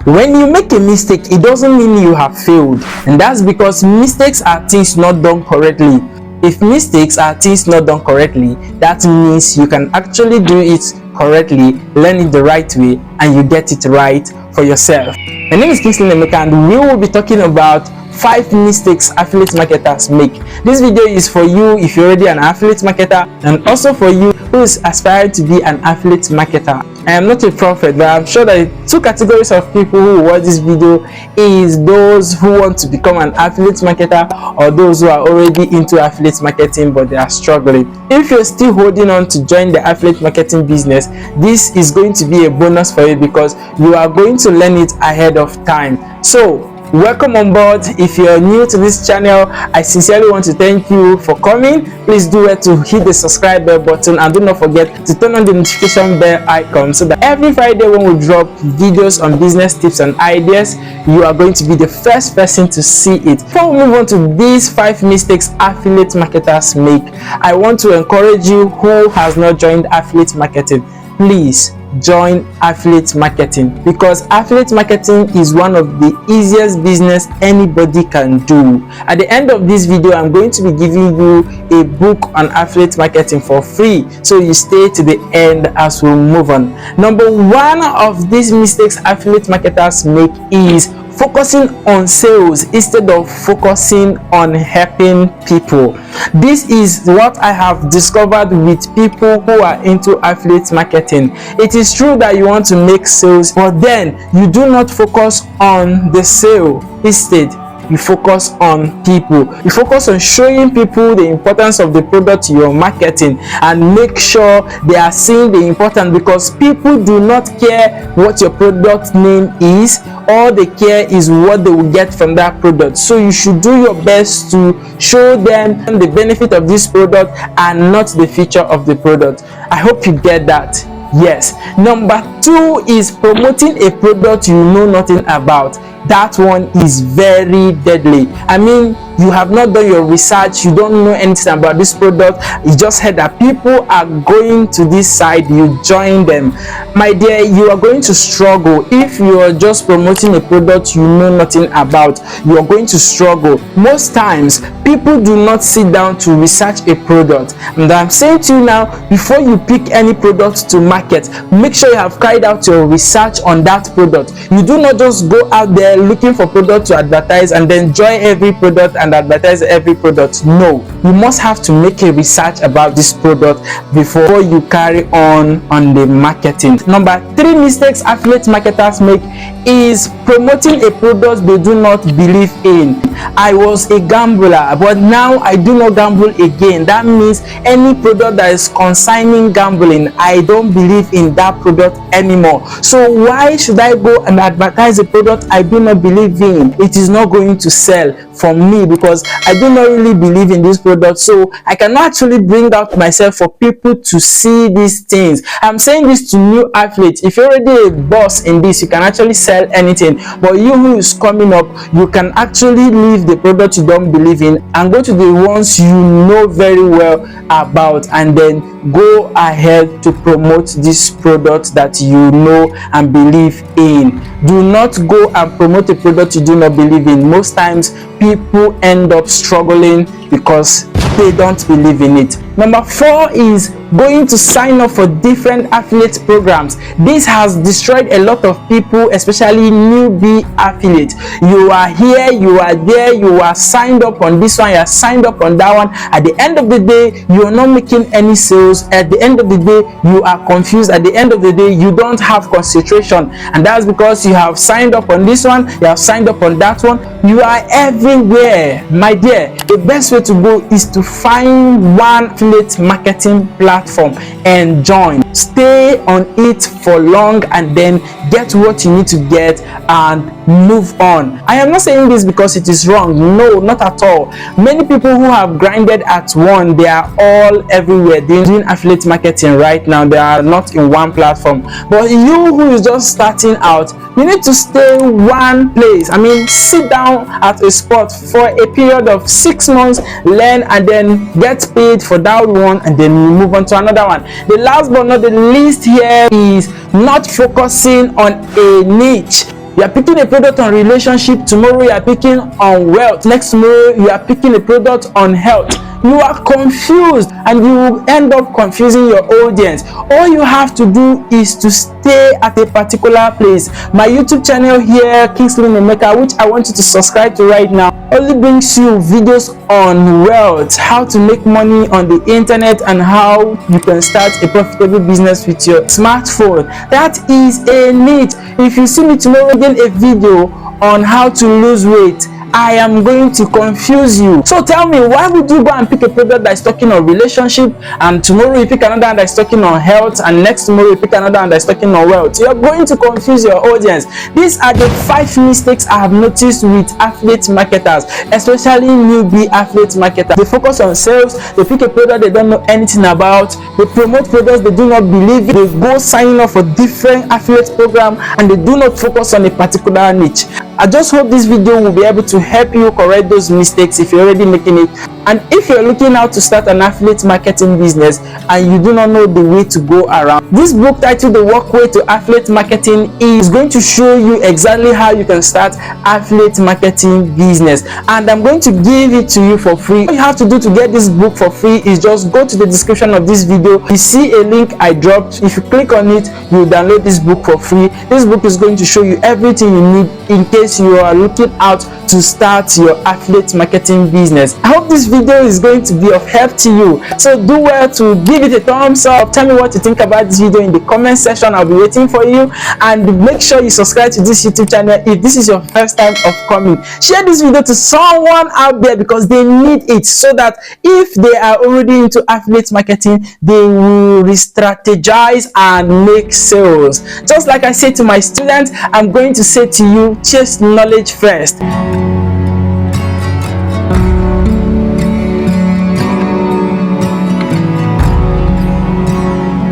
When you make a mistake, it doesn't mean you have failed, and that's because mistakes are things not done correctly. If mistakes are things not done correctly, that means you can actually do it correctly, learn it the right way, and you get it right for yourself. My name is Kingsley Emeka, and we will be talking about 5 mistakes affiliate marketers make. This video is for you if you're already an affiliate marketer, and also for you who is aspiring to be an affiliate marketer. I am not a prophet, but I'm sure that 2 categories of people who watch this video is those who want to become an affiliate marketer, or those who are already into affiliate marketing but they are struggling. If you're still holding on to join the affiliate marketing business, this is going to be a bonus for you because you are going to learn it ahead of time. So welcome on board. If you're new to this channel, I sincerely want to thank you for coming. Please do it to hit the subscribe bell button, and do not forget to turn on the notification bell icon so that every Friday when we drop videos on business tips and ideas, you are going to be the first person to see it. Before we move on to these 5 mistakes affiliate marketers make, I want to encourage you who has not joined affiliate marketing, please join affiliate marketing, because affiliate marketing is one of the easiest business anybody can do. At the end of this video, I'm going to be giving you a book on affiliate marketing for free, so you stay to the end as we move on. Number 1 of these mistakes affiliate marketers make is focusing on sales instead of focusing on helping people. This is what I have discovered with people who are into affiliate marketing. It is true that you want to make sales, but then you do not focus on the sale. Instead, you focus on people. You focus on showing people the importance of the product you're marketing, and make sure they are seeing the importance, because people do not care what your product name is. All they care is what they will get from that product. So you should do your best to show them the benefit of this product and not the feature of the product. I hope you get that. Yes. Number 2 is promoting a product you know nothing about. That one is very deadly. I mean, you have not done your research, you don't know anything about this product, you just heard that people are going to this site, you join them. My dear, you are going to struggle. If you are just promoting a product you know nothing about, you are going to struggle. Most times people do not sit down to research a product, and I'm saying to you now, before you pick any product to market, make sure you have carried out your research on that product. You do not just go out there looking for product to advertise and then join every product and advertise every product. No, you must have to make a research about this product before you carry on the marketing. Number 3 mistakes affiliate marketers make is promoting a product they do not believe in. I was a gambler, but now I do not gamble again. That means any product that is concerning gambling, I don't believe in that product anymore. So why should I go and advertise a product I do not believe in? It is not going to sell for me because I do not really believe in this product. So I cannot actually bring out myself for people to see these things. I'm saying this to new athletes. If you're already a boss in this, you can actually sell anything, but you who is coming up, you can actually leave the product you don't believe in and go to the ones you know very well about, and then go ahead to promote this product that you know and believe in. Do not go and promote a product you do not believe in. Most times people end up struggling because they don't believe in it. Number 4 is going to sign up for different affiliate programs. This has destroyed a lot of people, especially newbie affiliates. You are here, you are there, you are signed up on this one, you are signed up on that one. At the end of the day, you are not making any sales. At the end of the day, you are confused. At the end of the day, you don't have concentration, and that's because you have signed up on this one, you have signed up on that one. You are everywhere. My dear, the best way to go is to find one affiliate marketing platform and join. Stay on it for long and then get what you need to get and move on. I am not saying this because it is wrong. No, not at all. Many people who have grinded at one, they are all everywhere. They're doing affiliate marketing right now. They are not in one platform. But you who is just starting out, you need to stay one place. I mean, sit down at a spot for a period of 6 months, learn, and then get paid for that one, and then you move on to another one. The last but not the least here is not focusing on a niche. You are picking a product on relationship, tomorrow you are picking on wealth, next tomorrow you are picking a product on health. You are confused and you will end up confusing your audience. All you have to do is to stay at a particular place. My YouTube channel here, Kingsley Nemeka, which I want you to subscribe to right now, only brings you videos on wealth, how to make money on the internet, and how you can start a profitable business with your smartphone. That is a need. If you see me tomorrow again a video on how to lose weight, I am going to confuse you. So tell me, why would you go and pick a product that is talking on relationship, and tomorrow you pick another one that is talking on health, and next tomorrow you pick another one that is talking on wealth? You're going to confuse your audience. These are the 5 mistakes I have noticed with affiliate marketers, especially newbie affiliate marketers. They focus on sales, they pick a product they don't know anything about, they promote products they do not believe in, they go signing up for different affiliate programs, and they do not focus on a particular niche. I just hope this video will be able to help you correct those mistakes if you're already making it. And if you're looking out to start an affiliate marketing business and you do not know the way to go around, this book titled The Walkway to Affiliate Marketing is going to show you exactly how you can start affiliate marketing business, and I'm going to give it to you for free. All you have to do to get this book for free is just go to the description of this video. You see a link I dropped. If you click on it, you will download this book for free. This book is going to show you everything you need in case you are looking out to start your affiliate marketing business. I hope this video is going to be of help to you. So do well to give it a thumbs up. Tell me what you think about this video in the comment section. I'll be waiting for you, and make sure you subscribe to this YouTube channel if this is your first time of coming. Share this video to someone out there because they need it, so that if they are already into affiliate marketing, they will re-strategize and make sales. Just like I say to my students, I'm going to say to you, chase knowledge first.